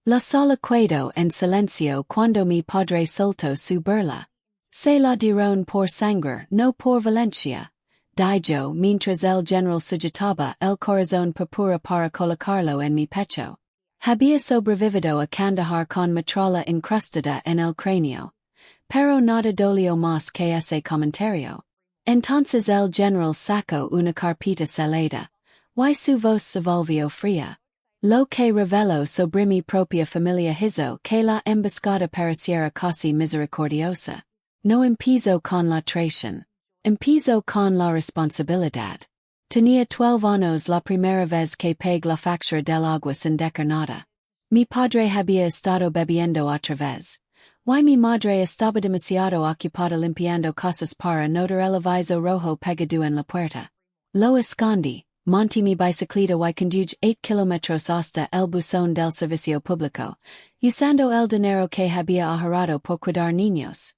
La sola quedo en silencio cuando mi padre soltó su burla. Se la dieron por sangre, no por violencia. Dijo mientras el general sujetaba el corazón púrpura para colocarlo en mi pecho. Había sobrevivido a Kandahar con metralla incrustada en el cráneo. Pero nada dolió más que ese comentario. Entonces el general sacó una carpeta selada. Y su voz se volvió fría. Lo que reveló sobre mi propia familia hizo que la emboscada pareciera casi misericordiosa. No empezó con la traición. Empezó con la responsabilidad. Tenía 12 años la primera vez que pagué la factura del agua sin decir nada. Mi padre había estado bebiendo otra vez. Y mi madre estaba demasiado ocupada limpiando cosas para notar el aviso rojo pegado en la puerta. Lo escondí, monté mi bicicleta y conduje 8 kilómetros hasta el buzón del servicio público, usando el dinero que había ahorrado por cuidar niños.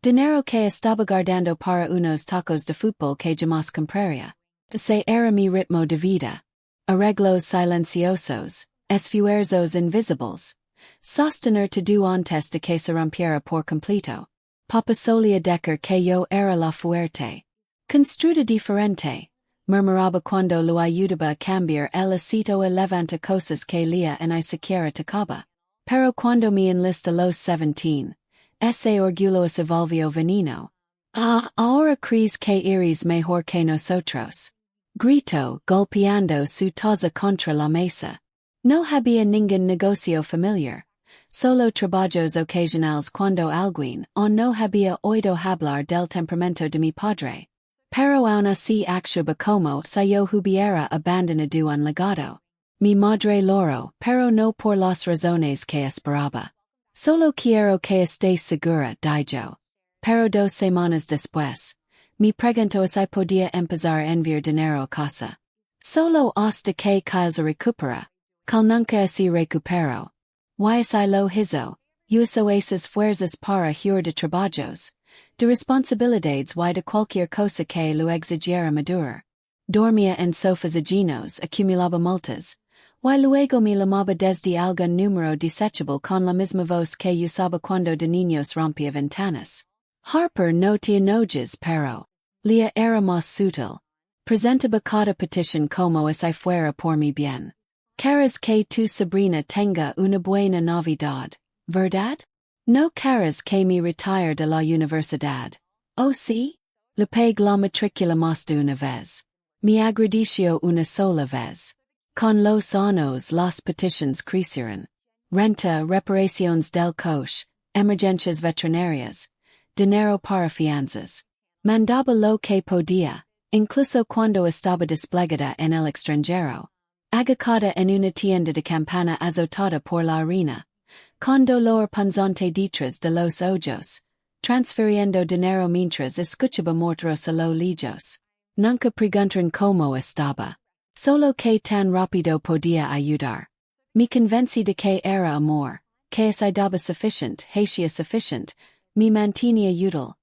Dinero que estaba guardando para unos tacos de fútbol que jamás compraría. Ese era mi ritmo de vida. Arreglos silenciosos, esfuerzos invisibles. Sostener todo antes de que se rompiera por completo. Papa solía decir que yo era la fuerte. Construida diferente. Murmuraba cuando lo ayudaba a cambiar el acito y levanta cosas que leía en y siquiera tocaba. Pero cuando me enlista los 17. Ese orgullo se volvió veneno. Ahora crees que eres mejor que nosotros. Gritó, golpeando su taza contra la mesa. No había ningún negocio familiar. Solo trabajos ocasionales cuando alguien no había oído hablar del temperamento de mi padre. Pero aún así actuaba como si yo hubiera abandonado un legado. Mi madre loro, pero no por las razones que esperaba. Solo quiero que estés segura, dijo. Pero 2 semanas después, me preguntó si podía empezar a enviar dinero a casa. Solo hasta que se recupera. Cal nunca se recuperó. Y si lo hizo, usó esas fuerzas para huir de trabajos, de responsabilidades y de cualquier cosa que lo exigiera madurar. Dormía en sofás ajenos, acumulaba multas. Y luego me llamaba desde algún número desechable con la misma voz que usaba cuando de niños rompía ventanas. Harper no te enojes, pero Leah era más sutil. Presentaba cada petición como si fuera por mi bien. ¿Quieres que tu sobrina tenga una buena Navidad, verdad? ¿No quieres que me retire de la universidad? ¿Oh sí? Le pagué la matrícula más de una vez. Me agradeció una sola vez. Con los años las peticiones crecieron. Renta, reparaciones del coche, emergencias veterinarias, dinero para fianzas. Mandaba lo que podía, incluso cuando estaba desplegada en el extranjero. Agacada en una tienda de campana azotada por la harina. Con dolor punzante detrás de los ojos. Transfiriendo dinero mientras escuchaba mortros a lo lejos. Nunca preguntaron cómo estaba. Solo que tan rápido podía ayudar. Me convencí de que era amor, que si daba sufficient, hacía sufficient, me mantenía útil.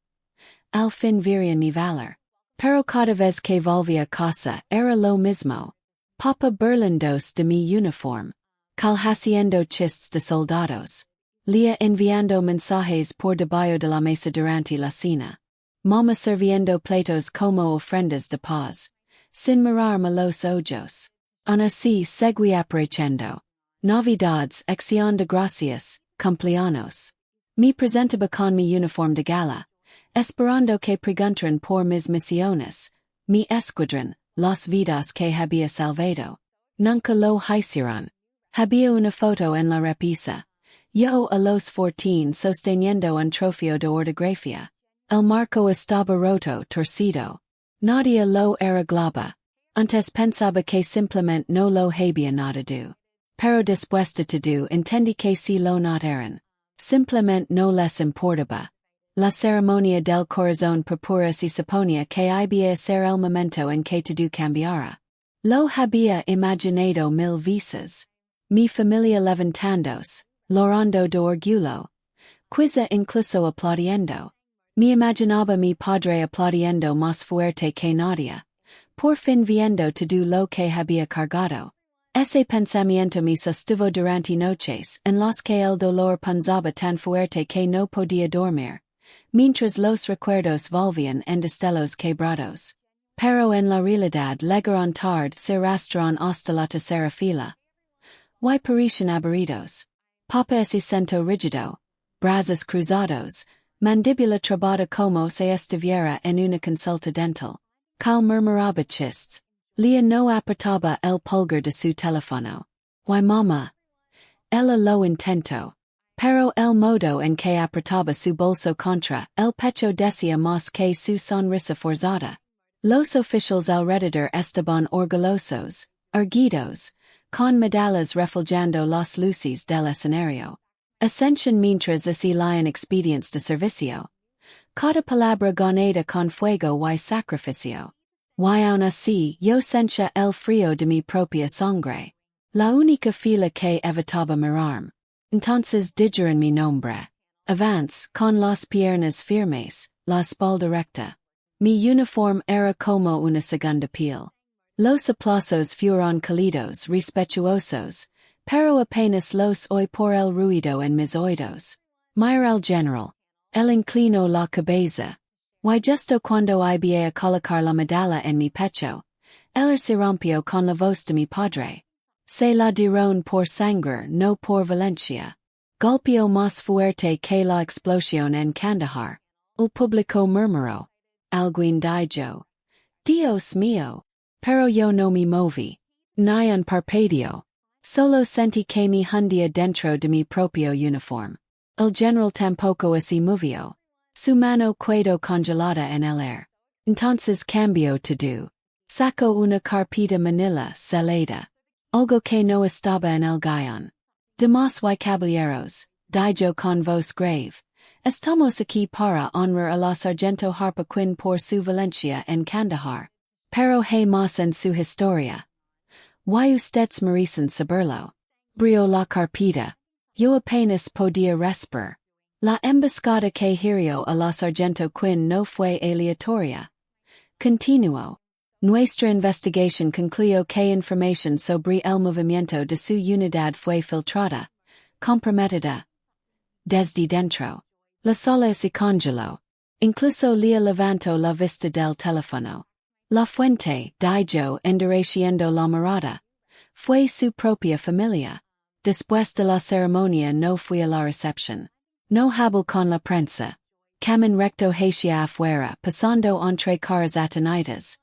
Al fin verían mi valor. Pero cada vez que volvía a casa era lo mismo. Papa burlándose de mi uniforme. Cal haciendo chistes de soldados. Leah enviando mensajes por debajo de la mesa durante la cena. Mamá sirviendo platos como ofrendas de paz. Sin mirarme los ojos. Aun así seguí apreciando. Navidades, acción de gracias, cumpleaños. Me presentaba con mi uniforme de gala. Esperando que preguntaran por mis misiones. Mi escuadrón, las vidas que había salvado. Nunca lo hicieron. Había una foto en la repisa. Yo a los 14 sosteniendo un trofeo de ortografía. El marco estaba roto, torcido. Nadie lo arreglaba. Antes pensaba que simplemente no lo había notado. Pero después de todo entendí que si lo notaran, simplemente no les importaba. La ceremonia del Corazón Púrpura se suponía que iba a ser el momento en que todo cambiara. Lo había imaginado 1000 veces. Mi familia levantándose, llorando de orgullo. Quizá incluso aplaudiendo. Me imaginaba mi padre aplaudiendo más fuerte que nadie. Por fin viendo todo lo que había cargado. Ese pensamiento me sostuvo durante noches en las que el dolor punzaba tan fuerte que no podía dormir, mientras los recuerdos volvían en destellos quebrados. Pero en la realidad llegaron tarde se arrastraron hasta la tercera fila. Y parecían aburridos. Papa ese sento rígido, brazos cruzados, mandíbula trabada como se estuviera en una consulta dental. Cal murmuraba chistes. Lea no apretaba el pulgar de su teléfono. Y mamá. Ella lo intentó. Pero el modo en que apretaba su bolso contra el pecho decía más que su sonrisa forzada. Los oficiales alrededor estaban orgullosos, erguidos, con medallas reflejando las luces del escenario. Ascension mientras así lion expedientes de servicio. Cada palabra ganada con fuego y sacrificio. Y aun así yo sentía el frío de mi propia sangre. La única fila que evitaba mirarme. Entonces dijeron mi nombre. Avance, con las piernas firmes, la espalda recta. Mi uniforme era como una segunda piel. Los aplausos fueron cálidos, respetuosos, pero apenas los oí por el ruido en mis oídos. Mira el general. Él inclinó la cabeza. Y justo cuando iba a colocar la medalla en mi pecho, él se rompió con la voz de mi padre. Se la dieron por sangre, no por violencia. Golpeó más fuerte que la explosión en Kandahar. El público murmuró. Alguien dijo. Dios mío. Pero yo no me moví. Ni un parpadeo. Solo sentí que me hundía dentro de mi propio uniforme. El general tampoco se movió. Su mano quedó congelada en el aire. Entonces cambió todo. Sacó una carpeta manila selada. Algo que no estaba en el guión. Damas y caballeros, dijo con voz grave. Estamos aquí para honrar a la sargento Harpaquin por su valencia en Kandahar. Pero hay más en su historia. Y ustedes merecen saberlo. Abrió la carpeta. Yo apenas podía respirar. La emboscada que hirió a la sargento Quinn no fue aleatoria. Continuó. Nuestra investigación concluyó que información sobre el movimiento de su unidad fue filtrada, comprometida. Desde dentro. La sala se congeló. Incluso Lea levantó la vista del teléfono. La fuente, dijo endureciendo la mirada, fue su propia familia. Después de la ceremonia no fui a la recepción. No hablé con la prensa. Camin recto hacia afuera pasando entre caras atenidas.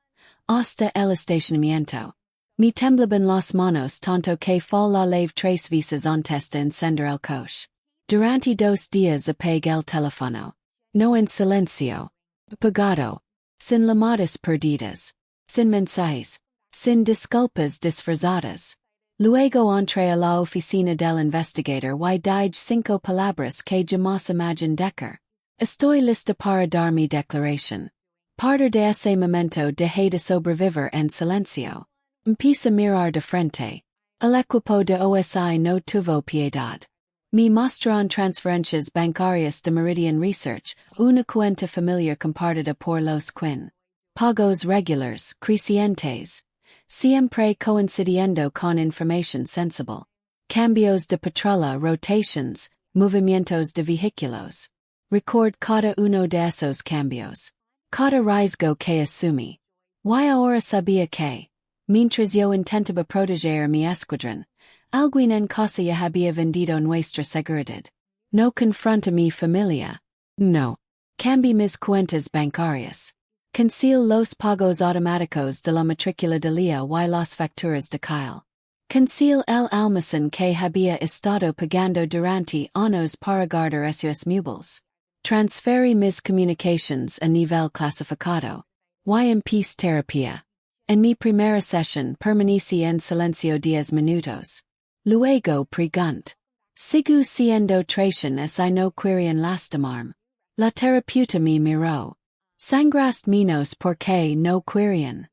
Hasta el estacionamiento. Me temblaban las manos tanto que fue la lave 3 veces antes de encender el coche. Durante 2 días apagué el teléfono. No en silencio. Apagado. Sin llamadas perdidas. Sin mensajes. Sin disculpas disfrazadas. Luego entré a la oficina del investigador y dije 5 palabras que jamás imaginé decir. Estoy lista para dar mi declaración. Partir de ese momento dejé de sobrevivir en silencio. Empecé a mirar de frente. El equipo de OSI no tuvo piedad. Me mostraron transferencias bancarias de Meridian Research, una cuenta familiar compartida por los Quinn. Pagos regulares, crecientes. Siempre coincidiendo con información sensible. Cambios de patrola, rotations, movimientos de vehículos. Record cada uno de esos cambios. Cada riesgo que asumí. Y ahora sabía que, mientras yo intentaba proteger mi escuadrón, alguien en casa ya había vendido nuestra seguridad. No confronta mi familia. No. Cambié mis cuentas bancarias. Conceal los pagos automáticos de la matrícula de Lea y las facturas de Kyle. Conceal el almacén que había estado pagando durante años para guardar esos muebles. Transferí mis comunications a nivel clasificado. Y empecé terapia. En mi primera sesión permanecí en silencio 10 minutos. Luego pregunté. ¿Sigo siendo traición si no quieren lastimarme? La terapeuta me miró. Sangraste menos porque no querían.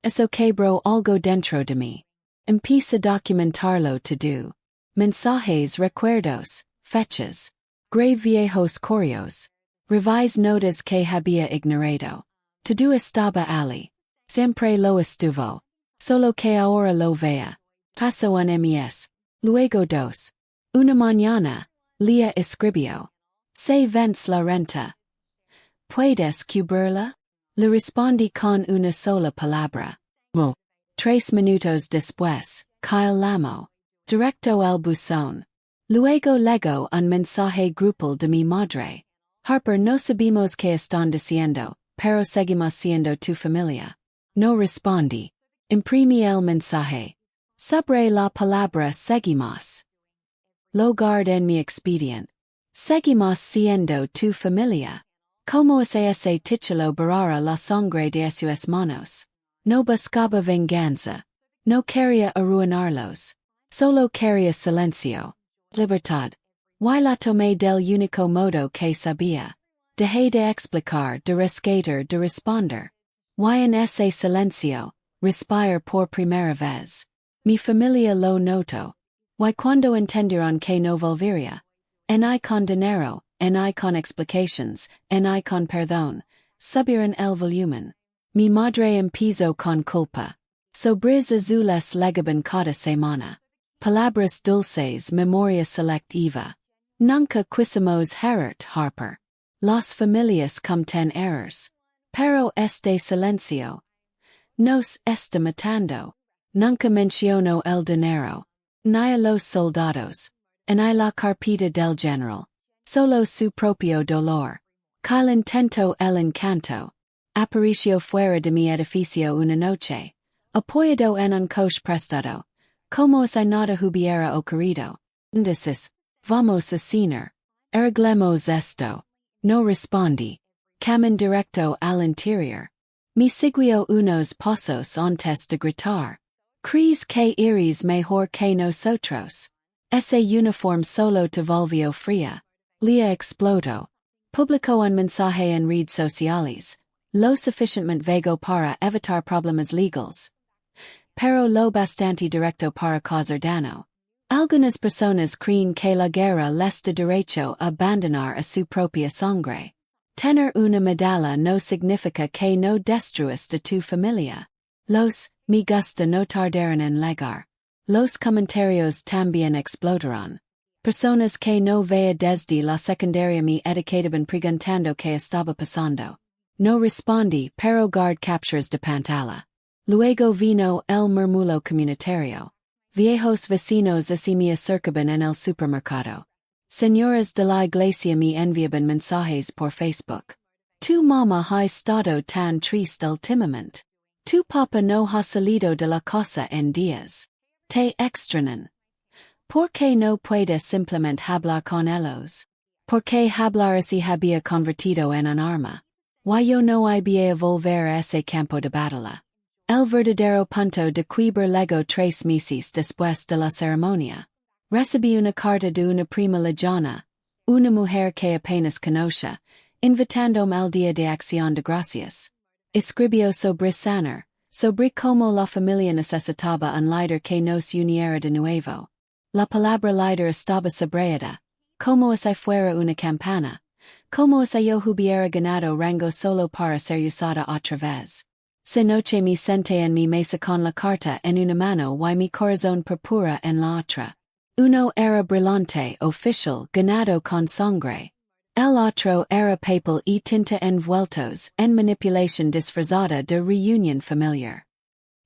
Eso quebró algo dentro de mí. Empecé a documentarlo todo. Mensajes, recuerdos, fechas. Grave viejos correos. Revise notas que había ignorado. Todo estaba allí. Siempre lo estuvo. Solo que ahora lo vea. Paso un mes. Luego dos. Una mañana. Lea escribió. Se vence la renta. ¿Puedes cubrirla? Le respondí con una sola palabra. Mo. 3 minutos después. Kyle Lamo. Directo al buzón. Luego llegó un mensaje grupal de mi madre. Harper, no sabemos qué están diciendo, pero seguimos siendo tu familia. No respondí. Imprimí el mensaje. Sobre la palabra seguimos. Lo guardé en mi expediente. Seguimos siendo tu familia. Como es ese título barara la sangre de sus manos. No buscaba venganza. No quería arruinarlos. Solo quería silencio. Libertad. Y la tomé del único modo que sabía. Dejé de explicar, de rescatar, de responder. Y en ese silencio, respirar por primera vez. Mi familia lo notó. Y cuando entendieron que no volvería. En I con dinero, en I con explications, en I con perdón, subieron el volumen. Mi madre empezó con culpa. Sobres azules legaban cada semana. Palabras dulces, memoria selectiva. Nunca quisimos herir Harper. Las familias cometen errors. Pero este silencio nos está matando. Nunca mencionó el dinero. Ni a los soldados. Ni la carpeta del general. Solo su propio dolor. Kyle intentó el encanto. Apareció fuera de mi edificio una noche. Apoyado en un coche prestado. Como si nada hubiera ocurrido. Entonces, vamos a cenar. Arreglemos esto. No respondí. Camin directo al interior. Me siguió unos pasos antes de gritar. ¿Crees que eres mejor que nosotros? Ese uniforme solo te volvió fría. Lea explotó. Publicó un mensaje en redes sociales. Lo suficientemente vago para evitar problemas legales. Pero lo bastante directo para causar daño. Algunas personas creen que la guerra les da derecho a abandonar a su propia sangre. Tener una medalla no significa que no destruyas de tu familia. Los me gusta no tardaron en llegar. Los comentarios también explotaron. Personas que no veía desde la secundaria me etiquetaban preguntando qué estaba pasando. No respondí, pero guard capturas de pantalla. Luego vino el murmullo comunitario. Viejos vecinos así me acercaban en el supermercado. Señoras de la iglesia me enviaban mensajes por Facebook. Tu mamá ha estado tan triste últimamente. Tu papá no ha salido de la casa en días. Te extrañan. ¿Por qué no puedes simplemente hablar con ellos? ¿Por qué hablar así había convertido en un arma? ¿Y yo no había volver a ese campo de batalla? El verdadero punto de quiebre llegó 3 meses después de la ceremonia. Recibí una carta de una prima lejana, una mujer que apenas conocía, invitándome al Día de Acción de Gracias. Escribió sobre sanar, sobre cómo la familia necesitaba un líder que nos uniera de nuevo. La palabra líder estaba subrayada, como si fuera una campana, como si yo hubiera ganado rango solo para ser usada otra vez. Se noche me senté en mi mesa con la carta en una mano y mi corazón púrpura en la otra. Uno era brillante, oficial, ganado con sangre. El otro era papel y tinta envueltos en manipulación disfrazada de reunión familiar.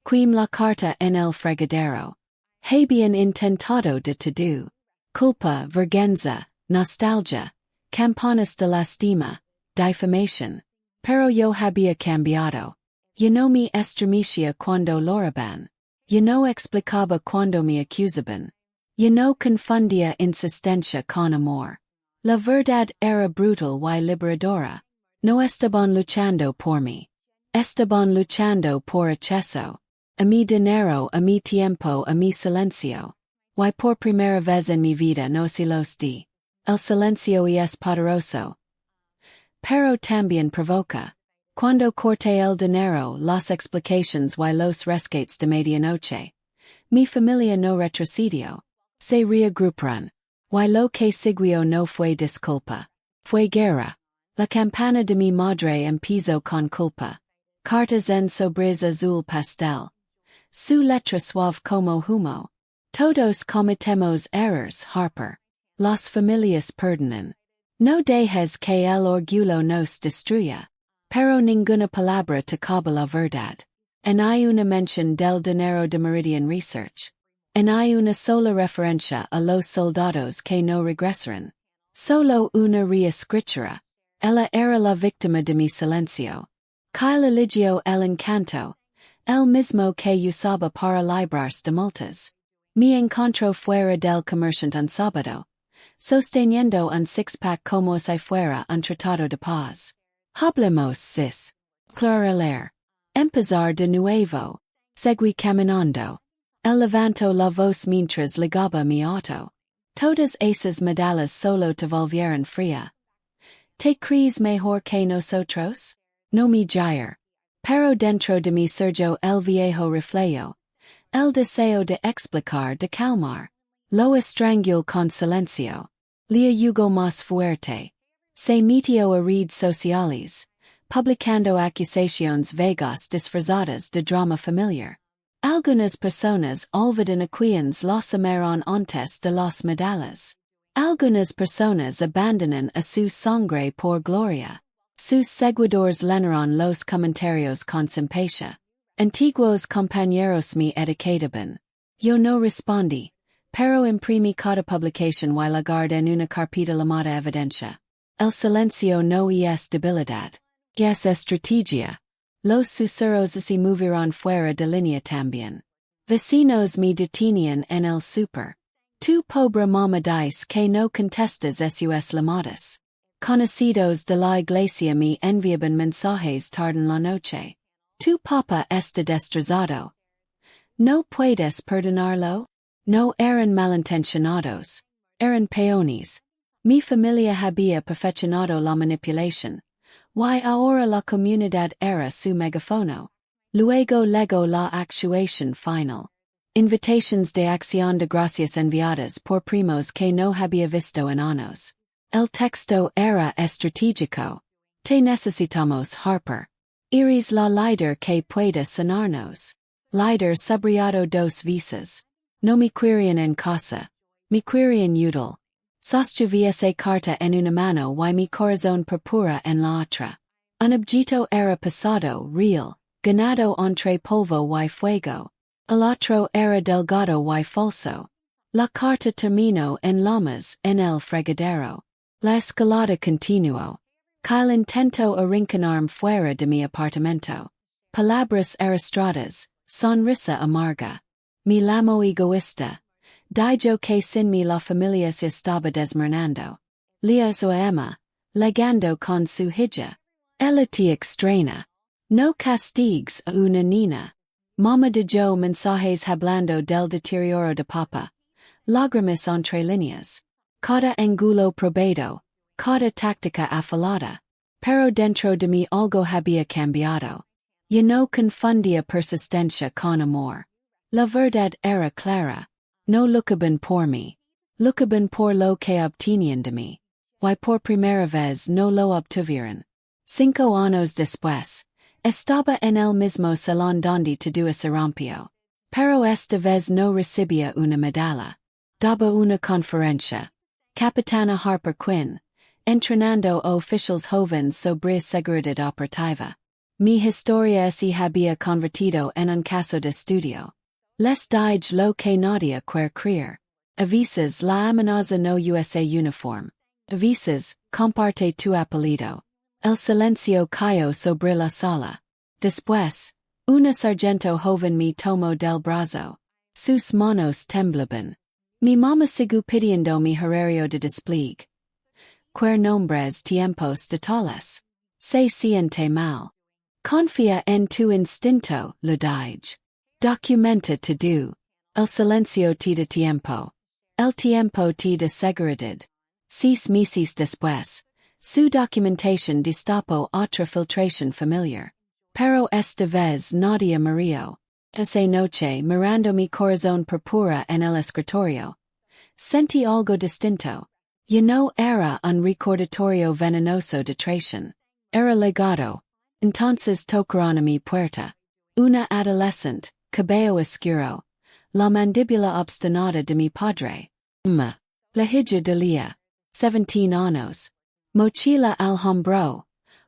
Quim la carta en el fregadero. Habían intentado de todo. Culpa, vergüenza, nostalgia, campanas de lastima, difamación. Pero yo había cambiado. Yo no me estremecía cuando loraban. Yo no explicaba cuando me acusaban. Yo no confundía insistencia con amor. La verdad era brutal y liberadora. No estaban luchando por mí. Estaban luchando por acceso. A mi dinero, a mi tiempo, a mi silencio. Y por primera vez en mi vida no se los di. El silencio es poderoso. Pero también provoca. Cuando corté el dinero, las explicaciones y los rescates de medianoche. Mi familia no retrocedió. Se reagruparon. Y lo que siguió no fue disculpa. Fue guerra. La campana de mi madre empezó con culpa. Cartas en sobres azul pastel. Su letra suave como humo. Todos cometemos errores, Harper. Las familias perdonan. No dejes que el orgullo nos destruya. Pero ninguna palabra te cabla la verdad. En hay una mención del dinero de Meridian Research. En hay una sola referencia a los soldados que no regresaron. Solo una reescritura. Ella era la víctima de mi silencio. Kyle eligió el encanto. El mismo que usaba para librarse de multas. Me encontró fuera del comerciante un sábado. Sosteniendo un six-pack como si fuera un tratado de paz. Hablemos sis. Clareler. Empezar de nuevo. Seguí caminando. El levanto la voz mientras ligaba mi auto. Todas esas medallas solo te volvieron fría. ¿Te crees mejor que nosotros? No me jair. Pero dentro de mí surgió el viejo reflejo. El deseo de explicar, de calmar. Lo estranguló con silencio. Le ayudó más fuerte. Se metió a redes sociales. Publicando acusaciones vagas disfrazadas de drama familiar. Algunas personas olvidan quiénes los amaron antes de las medallas. Algunas personas abandonan a su sangre por gloria. Sus seguidores leyeron los comentarios con simpatia. Antiguos compañeros me etiquetaban. Yo no respondí, pero imprimí cada publicación y la guardé en una carpeta llamada evidencia. El silencio no es debilidad. Es estrategia. Los susurros se movieron fuera de línea también. Vecinos me detenían en el super. Tu pobre mamá dice que no contestas sus llamadas. Conocidos de la iglesia me enviaban mensajes tarde en la noche. Tu papa está destrozado. ¿No puedes perdonarlo? No eran malintencionados. Eran peones. Mi familia había perfeccionado la manipulación. Y ahora la comunidad era su megafono. Luego legó la actuación final. Invitations de acción de gracias enviadas por primos que no había visto en años. El texto era estratégico. Te necesitamos, Harper. Eres la líder que puede sanarnos. Líder subrayado dos veces. No me querían en casa. Me querían útil. Sostuviese carta en una mano y mi corazón púrpura en la otra. Un objeto era pasado, real, ganado entre polvo y fuego. El otro era delgado y falso. La carta terminó en llamas en el fregadero. La escalada continuó. Kyle intentó arrinconarme fuera de mi apartamento. Palabras arrastradas, sonrisa amarga. Mi lamo egoísta. Dijo que sin mí la familia se estaba desmoronando. Lías o Emma, legando con su hija. Ella te extraña. No castigues a una niña. Mama dejó mensajes hablando del deterioro de papa. Lágrimas entre líneas. Cada angulo probado. Cada táctica afilada. Pero dentro de mí algo había cambiado. Y no confundía persistencia con amor. La verdad era clara. No luchaban por mí. Luchaban por lo que obtenían de mí. Y por primera vez no lo obtuvieron. 5 años después, estaba en el mismo salón donde todo se rompió. Pero esta vez no recibía una medalla. Daba una conferencia. Capitana Harper Quinn, entrenando a oficiales jóvenes sobre seguridad operativa. Mi historia se había convertido en un caso de estudio. Les dije lo que nadie quiere creer. A veces la amenaza no usa uniforme. A veces, comparte tu apellido. El silencio cayó sobre la sala. Después, una sargento joven me tomó del brazo. Sus manos temblaban. Mi mamá siguió pidiendo mi horario de despliegue. Quer nombres tiempos de tales. Se siente mal. Confía en tu instinto, le dije. Documenta todo. El silencio te da tiempo. El tiempo te da seguridad. 6 meses después, su documentación destapó otra filtración familiar. Pero esta vez nadie murió. Esa noche mirando mi corazón púrpura en el escritorio. Sentí algo distinto. Ya no era un recordatorio venenoso de traición. Era legado. Entonces tocaron a mi puerta. Una adolescente, cabello oscuro. la mandíbula obstinada de mi padre. La hija de Lía. 17 años. Mochila al hombro.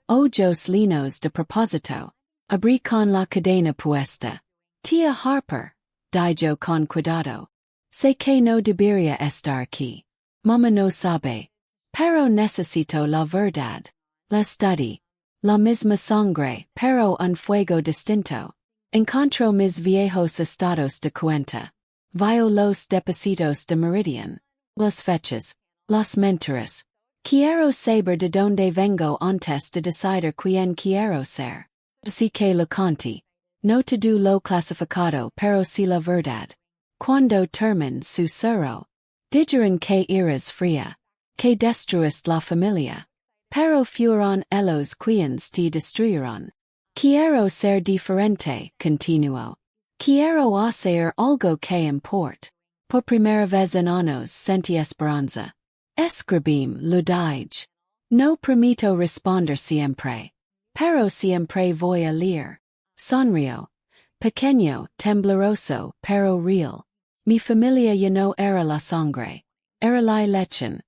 Ojos linos de propósito. Abrí con la cadena puesta. Tía Harper. Dijo con cuidado. Sé que no debería estar aquí. Mamá no sabe. Pero necesito la verdad. La study. La misma sangre, pero un fuego distinto. Encontró mis viejos estados de cuenta. Vio los depósitos de meridian. Las fechas. Las mentiras. Quiero saber de dónde vengo antes de decidir quién quiero ser. Si que lo conti. No te do lo clasificado pero si la verdad. Cuando termine susurro. Dijeron que eras fría. Que destruiste la familia. Pero fueron ellos quienes te destruyeron. Quiero ser diferente, continuó. Quiero hacer algo que importe. Por primera vez en años sentí esperanza. Escribím lo dije. No permito responder siempre. Pero siempre voy a leer. Sonrió. Pequeño, tembloroso, pero real. Mi familia ya no era la sangre. Era la leche.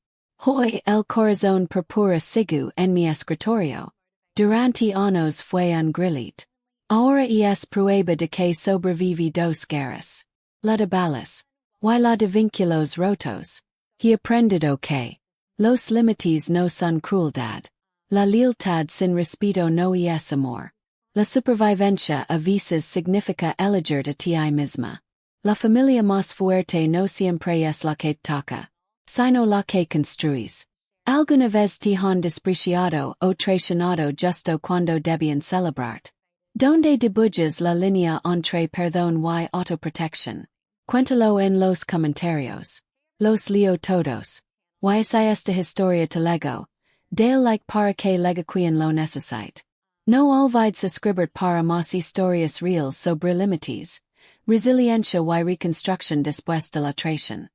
Hoy el corazón púrpura sigue en mi escritorio. Durante años fue un grillit. Ahora es prueba de que sobreviví 2 guerras. La de balas. Y la de vínculos rotos. He aprendido que los límites no son crueldad. La lealtad sin respeto no es amor. La supervivencia a veces significa elegir a ti misma. La familia más fuerte no siempre es la que toca, sino la que construís. Alguna vez te han despreciado o traicionado justo cuando debían celebrarte. Donde dibujos la línea entre perdón y autoprotección. Cuéntalo en los comentarios. Los leo todos. Y esta historia te lego. Dale like para que quien lo necesite. No olvides suscribir para más historias reales sobre límites, resiliencia y reconstrucción después de la traición.